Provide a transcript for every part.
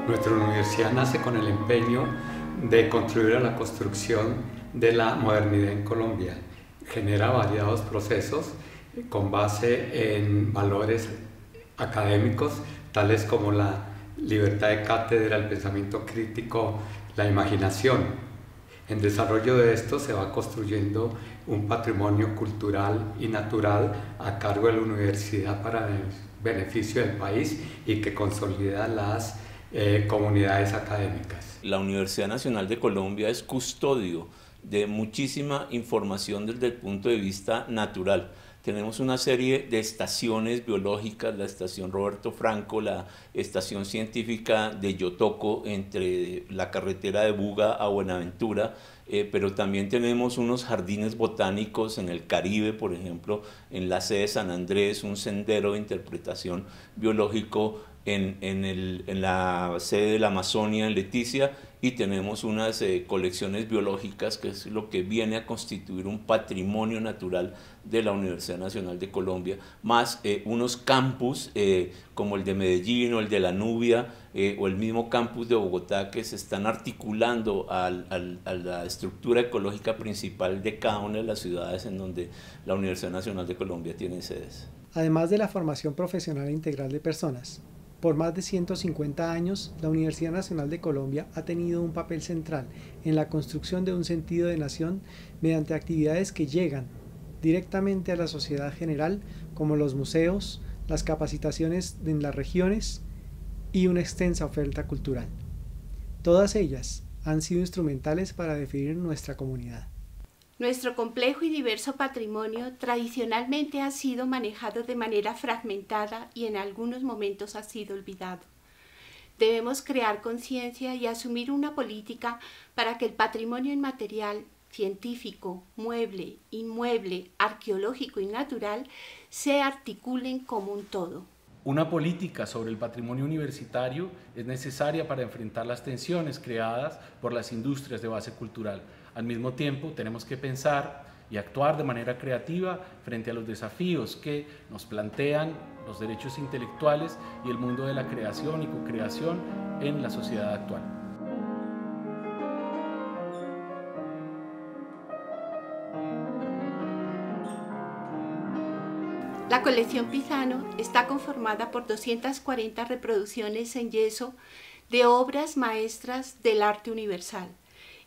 Nuestra universidad nace con el empeño de contribuir a la construcción de la modernidad en Colombia. Genera variados procesos con base en valores académicos, tales como la libertad de cátedra, el pensamiento crítico, la imaginación. En desarrollo de esto se va construyendo un patrimonio cultural y natural a cargo de la universidad para el beneficio del país y que consolida las comunidades académicas. La Universidad Nacional de Colombia es custodio de muchísima información desde el punto de vista natural. Tenemos una serie de estaciones biológicas, la estación Roberto Franco, la estación científica de Yotoco entre la carretera de Buga a Buenaventura, pero también tenemos unos jardines botánicos en el Caribe, por ejemplo, en la sede de San Andrés, un sendero de interpretación biológico en la sede de la Amazonia en Leticia, y tenemos unas colecciones biológicas, que es lo que viene a constituir un patrimonio natural de la Universidad Nacional de Colombia, más unos campus como el de Medellín o el de la Nubia o el mismo campus de Bogotá, que se están articulando a la estructura ecológica principal de cada una de las ciudades en donde la Universidad Nacional de Colombia tiene sedes. Además de la formación profesional integral de personas, por más de 150 años, la Universidad Nacional de Colombia ha tenido un papel central en la construcción de un sentido de nación mediante actividades que llegan directamente a la sociedad general, como los museos, las capacitaciones en las regiones y una extensa oferta cultural. Todas ellas han sido instrumentales para definir nuestra comunidad. Nuestro complejo y diverso patrimonio tradicionalmente ha sido manejado de manera fragmentada y en algunos momentos ha sido olvidado. Debemos crear conciencia y asumir una política para que el patrimonio inmaterial, científico, mueble, inmueble, arqueológico y natural se articulen como un todo. Una política sobre el patrimonio universitario es necesaria para enfrentar las tensiones creadas por las industrias de base cultural. Al mismo tiempo, tenemos que pensar y actuar de manera creativa frente a los desafíos que nos plantean los derechos intelectuales y el mundo de la creación y co-creación en la sociedad actual. La colección Pizano está conformada por 240 reproducciones en yeso de obras maestras del arte universal,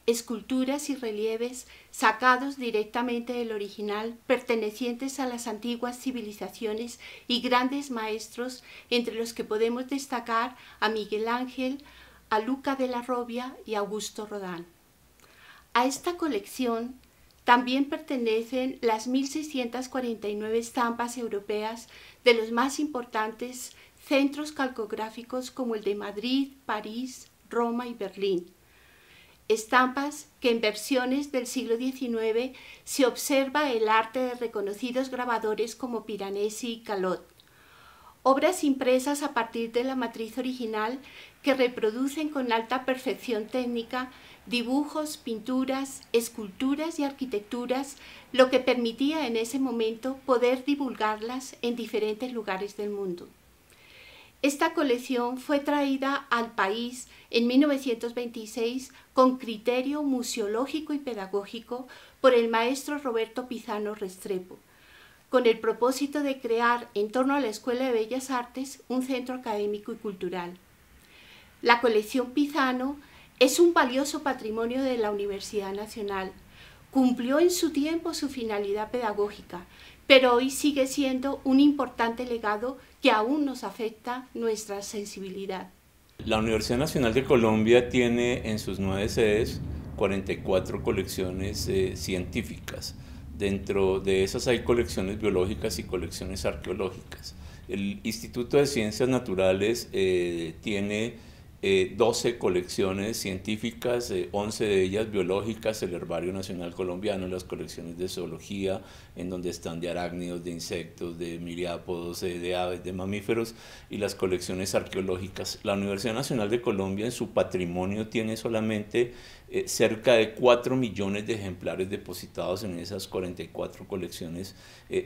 esculturas y relieves sacados directamente del original, pertenecientes a las antiguas civilizaciones y grandes maestros, entre los que podemos destacar a Miguel Ángel, a Luca de la Robbia y Augusto Rodin. A esta colección también pertenecen las 1.649 estampas europeas de los más importantes centros calcográficos como el de Madrid, París, Roma y Berlín. Estampas que en versiones del siglo XIX se observa el arte de reconocidos grabadores como Piranesi y Calot. Obras impresas a partir de la matriz original que reproducen con alta perfección técnica dibujos, pinturas, esculturas y arquitecturas, lo que permitía en ese momento poder divulgarlas en diferentes lugares del mundo. Esta colección fue traída al país en 1926 con criterio museológico y pedagógico por el maestro Roberto Pizano Restrepo, con el propósito de crear en torno a la Escuela de Bellas Artes un centro académico y cultural. La colección Pizano es un valioso patrimonio de la Universidad Nacional. Cumplió en su tiempo su finalidad pedagógica, pero hoy sigue siendo un importante legado que aún nos afecta nuestra sensibilidad. La Universidad Nacional de Colombia tiene en sus 9 sedes 44 colecciones científicas. Dentro de esas hay colecciones biológicas y colecciones arqueológicas. El Instituto de Ciencias Naturales tiene 12 colecciones científicas, 11 de ellas biológicas, el Herbario Nacional Colombiano, las colecciones de zoología, en donde están de arácnidos, de insectos, de miriápodos, de aves, de mamíferos, y las colecciones arqueológicas. La Universidad Nacional de Colombia en su patrimonio tiene solamente cerca de 4 millones de ejemplares depositados en esas 44 colecciones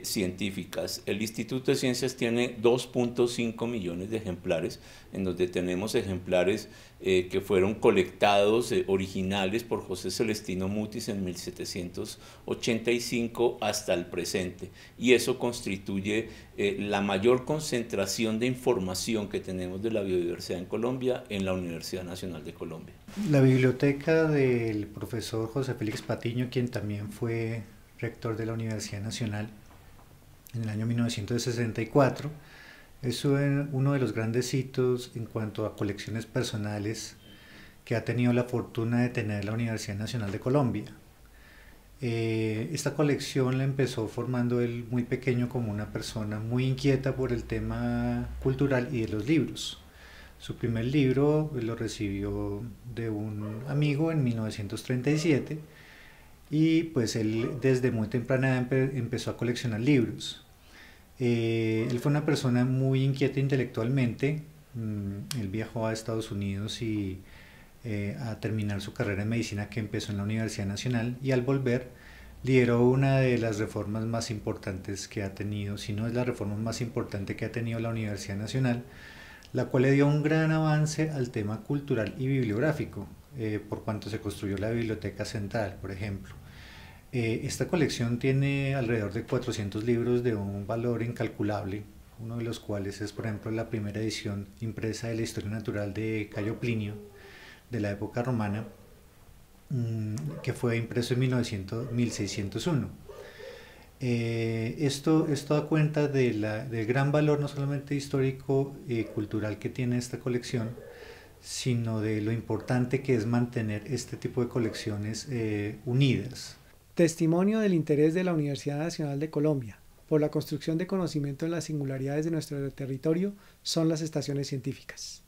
científicas. El Instituto de Ciencias tiene 2.5 millones de ejemplares, en donde tenemos ejemplares que fueron colectados originales por José Celestino Mutis en 1785 hasta el presente, y eso constituye la mayor concentración de información que tenemos de la biodiversidad en Colombia en la Universidad Nacional de Colombia. La biblioteca del profesor José Félix Patiño, quien también fue rector de la Universidad Nacional en el año 1964, es uno de los grandes hitos en cuanto a colecciones personales que ha tenido la fortuna de tener la Universidad Nacional de Colombia. Esta colección la empezó formando él muy pequeño como una persona muy inquieta por el tema cultural y de los libros. Su primer libro lo recibió de un amigo en 1937 y pues él desde muy temprana edad empezó a coleccionar libros. Él fue una persona muy inquieta intelectualmente. Él viajó a Estados Unidos y a terminar su carrera en medicina que empezó en la Universidad Nacional, y al volver lideró una de las reformas más importantes que ha tenido, si no es la reforma más importante que ha tenido la Universidad Nacional, la cual le dio un gran avance al tema cultural y bibliográfico, por cuanto se construyó la Biblioteca Central, por ejemplo. Esta colección tiene alrededor de 400 libros de un valor incalculable, uno de los cuales es, por ejemplo, la primera edición impresa de la Historia Natural de Cayo Plinio, de la época romana, que fue impreso en 1601. Esto da cuenta del gran valor no solamente histórico y cultural que tiene esta colección, sino de lo importante que es mantener este tipo de colecciones unidas. Testimonio del interés de la Universidad Nacional de Colombia por la construcción de conocimiento en las singularidades de nuestro territorio son las estaciones científicas.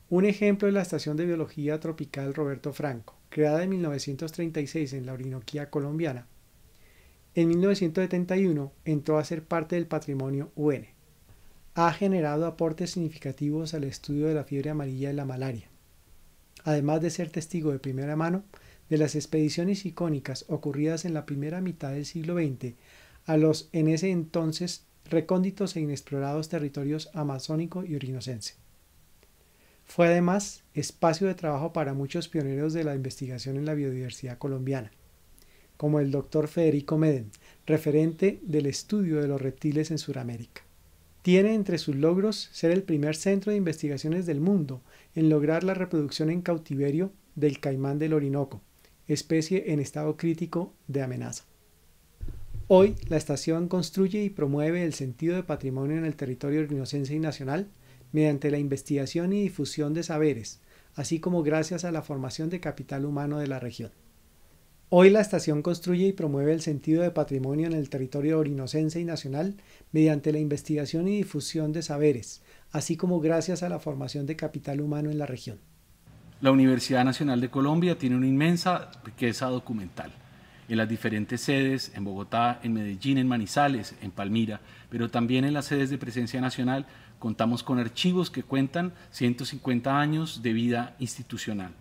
Un ejemplo es la Estación de Biología Tropical Roberto Franco, creada en 1936 en la Orinoquía colombiana. En 1971 entró a ser parte del patrimonio UN. Ha generado aportes significativos al estudio de la fiebre amarilla y la malaria, además de ser testigo de primera mano de las expediciones icónicas ocurridas en la primera mitad del siglo XX a los en ese entonces recónditos e inexplorados territorios amazónico y orinocense. Fue además espacio de trabajo para muchos pioneros de la investigación en la biodiversidad colombiana, como el Dr. Federico Medem, referente del estudio de los reptiles en Sudamérica. Tiene entre sus logros ser el primer centro de investigaciones del mundo en lograr la reproducción en cautiverio del caimán del Orinoco, especie en estado crítico de amenaza. Hoy, la estación construye y promueve el sentido de patrimonio en el territorio orinocense y nacional mediante la investigación y difusión de saberes, así como gracias a la formación de capital humano de la región. Hoy la estación construye y promueve el sentido de patrimonio en el territorio orinocense y nacional mediante la investigación y difusión de saberes, así como gracias a la formación de capital humano en la región. La Universidad Nacional de Colombia tiene una inmensa riqueza documental en las diferentes sedes, en Bogotá, en Medellín, en Manizales, en Palmira, pero también en las sedes de presencia nacional contamos con archivos que cuentan 150 años de vida institucional.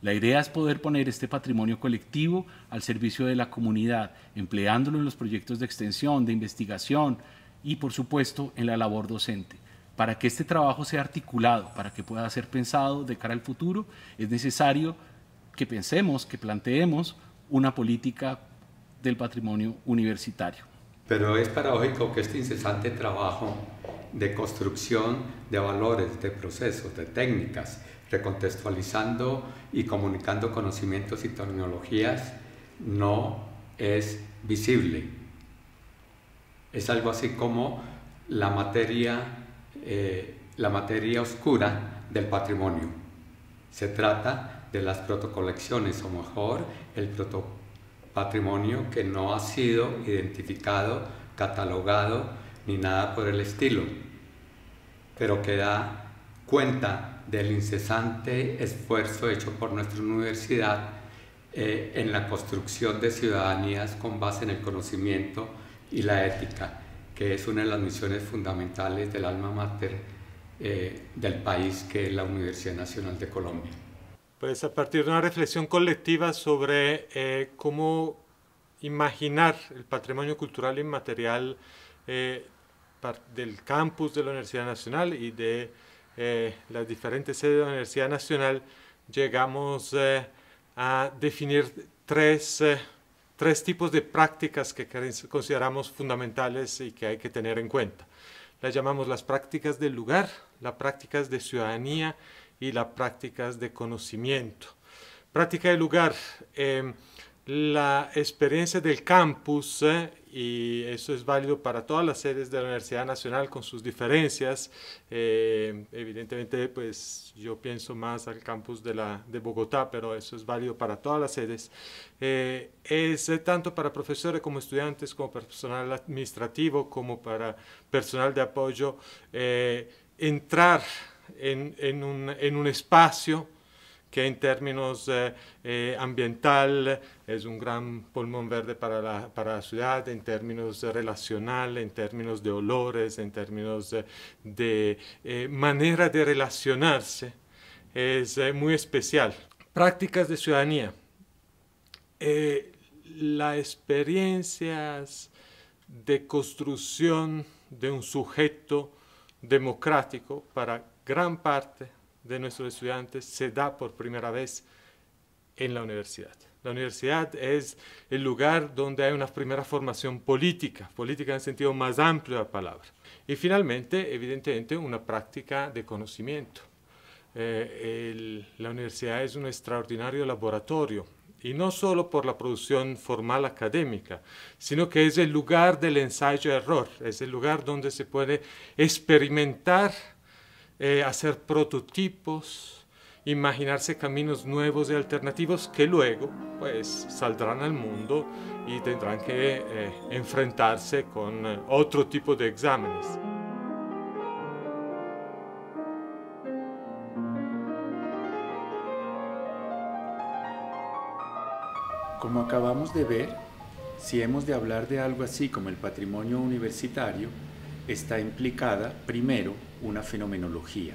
La idea es poder poner este patrimonio colectivo al servicio de la comunidad, empleándolo en los proyectos de extensión, de investigación y, por supuesto, en la labor docente. Para que este trabajo sea articulado, para que pueda ser pensado de cara al futuro, es necesario que pensemos, que planteemos una política del patrimonio universitario. Pero es paradójico que este incesante trabajo de construcción de valores, de procesos, de técnicas, recontextualizando y comunicando conocimientos y tecnologías, no es visible. Es algo así como la materia oscura del patrimonio. Se trata de las protocolecciones, o mejor, el protopatrimonio que no ha sido identificado, catalogado, ni nada por el estilo, pero que da cuenta del incesante esfuerzo hecho por nuestra universidad en la construcción de ciudadanías con base en el conocimiento y la ética, que es una de las misiones fundamentales del alma mater del país, que es la Universidad Nacional de Colombia. Pues a partir de una reflexión colectiva sobre cómo imaginar el patrimonio cultural inmaterial del campus de la Universidad Nacional y de las diferentes sedes de la Universidad Nacional, llegamos a definir tres tipos de prácticas que consideramos fundamentales y que hay que tener en cuenta. Las llamamos las prácticas del lugar, las prácticas de ciudadanía y las prácticas de conocimiento. Práctica del lugar, la experiencia del campus, y eso es válido para todas las sedes de la Universidad Nacional con sus diferencias. Evidentemente, pues yo pienso más al campus de Bogotá, pero eso es válido para todas las sedes. Es tanto para profesores como estudiantes, como personal administrativo, como para personal de apoyo, entrar en un espacio que en términos ambiental es un gran pulmón verde para la ciudad, en términos relacional, en términos de olores, en términos de manera de relacionarse, es muy especial. Prácticas de ciudadanía. Las experiencias de construcción de un sujeto democrático para gran parte de nuestros estudiantes se da por primera vez en la universidad. La universidad es el lugar donde hay una primera formación política en el sentido más amplio de la palabra. Y finalmente, evidentemente, una práctica de conocimiento. La universidad es un extraordinario laboratorio, y no solo por la producción formal académica, sino que es el lugar del ensayo-error, es el lugar donde se puede experimentar, hacer prototipos, imaginarse caminos nuevos y alternativos que luego pues saldrán al mundo y tendrán que enfrentarse con otro tipo de exámenes. Como acabamos de ver, si hemos de hablar de algo así como el patrimonio universitario, está implicada primero una fenomenología,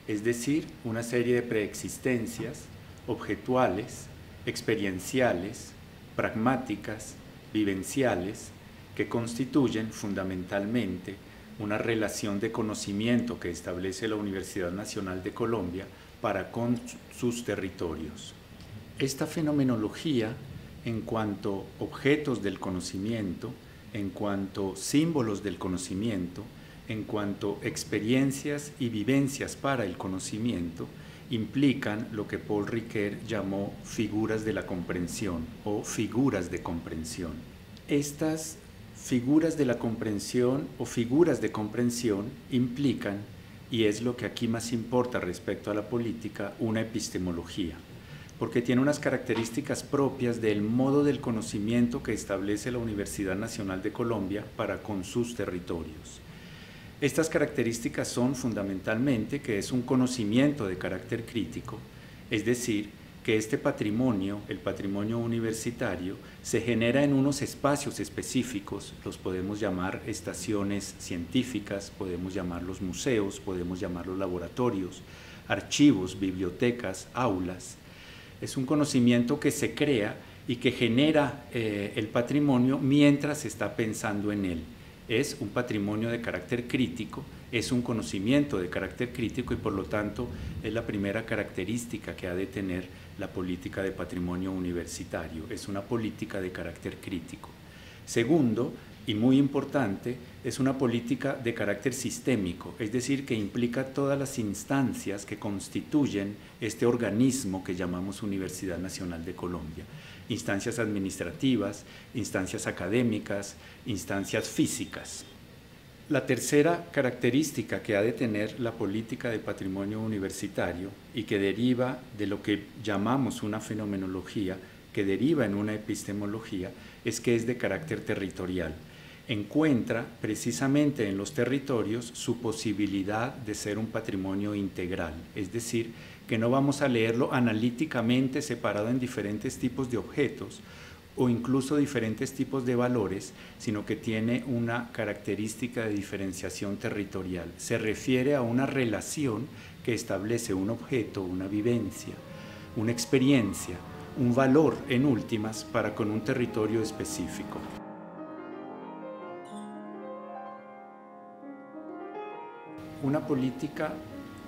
es decir, una serie de preexistencias objetuales, experienciales, pragmáticas, vivenciales, que constituyen fundamentalmente una relación de conocimiento que establece la Universidad Nacional de Colombia para con sus territorios. Esta fenomenología, en cuanto objetos del conocimiento, en cuanto símbolos del conocimiento, en cuanto experiencias y vivencias para el conocimiento, implican lo que Paul Ricoeur llamó figuras de la comprensión o figuras de comprensión. Estas figuras de la comprensión o figuras de comprensión implican, y es lo que aquí más importa respecto a la política, una epistemología, porque tiene unas características propias del modo del conocimiento que establece la Universidad Nacional de Colombia para con sus territorios. Estas características son fundamentalmente que es un conocimiento de carácter crítico, es decir, que este patrimonio, el patrimonio universitario, se genera en unos espacios específicos, los podemos llamar estaciones científicas, podemos llamarlos museos, podemos llamarlos laboratorios, archivos, bibliotecas, aulas. Es un conocimiento que se crea y que genera el patrimonio mientras se está pensando en él. Es un patrimonio de carácter crítico, es un conocimiento de carácter crítico y por lo tanto es la primera característica que ha de tener la política de patrimonio universitario, es una política de carácter crítico. Segundo, y muy importante, es una política de carácter sistémico, es decir, que implica todas las instancias que constituyen este organismo que llamamos Universidad Nacional de Colombia. Instancias administrativas, instancias académicas, instancias físicas. La tercera característica que ha de tener la política de patrimonio universitario y que deriva de lo que llamamos una fenomenología, que deriva en una epistemología, es que es de carácter territorial. encuentra precisamente en los territorios su posibilidad de ser un patrimonio integral, es decir, que no vamos a leerlo analíticamente separado en diferentes tipos de objetos o incluso diferentes tipos de valores, sino que tiene una característica de diferenciación territorial. Se refiere a una relación que establece un objeto, una vivencia, una experiencia, un valor en últimas para con un territorio específico. Una política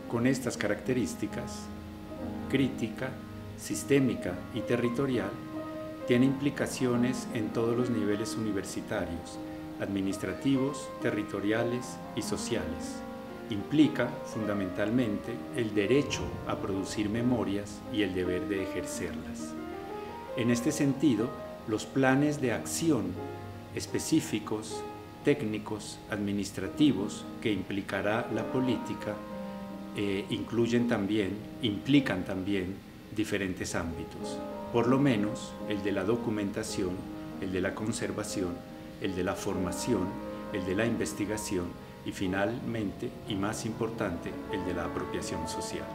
con estas características, crítica, sistémica y territorial, tiene implicaciones en todos los niveles universitarios, administrativos, territoriales y sociales. Implica fundamentalmente el derecho a producir memorias y el deber de ejercerlas. En este sentido, los planes de acción específicos, técnicos, administrativos que implicará la política implican también diferentes ámbitos, por lo menos el de la documentación, el de la conservación, el de la formación, el de la investigación y finalmente, y más importante, el de la apropiación social.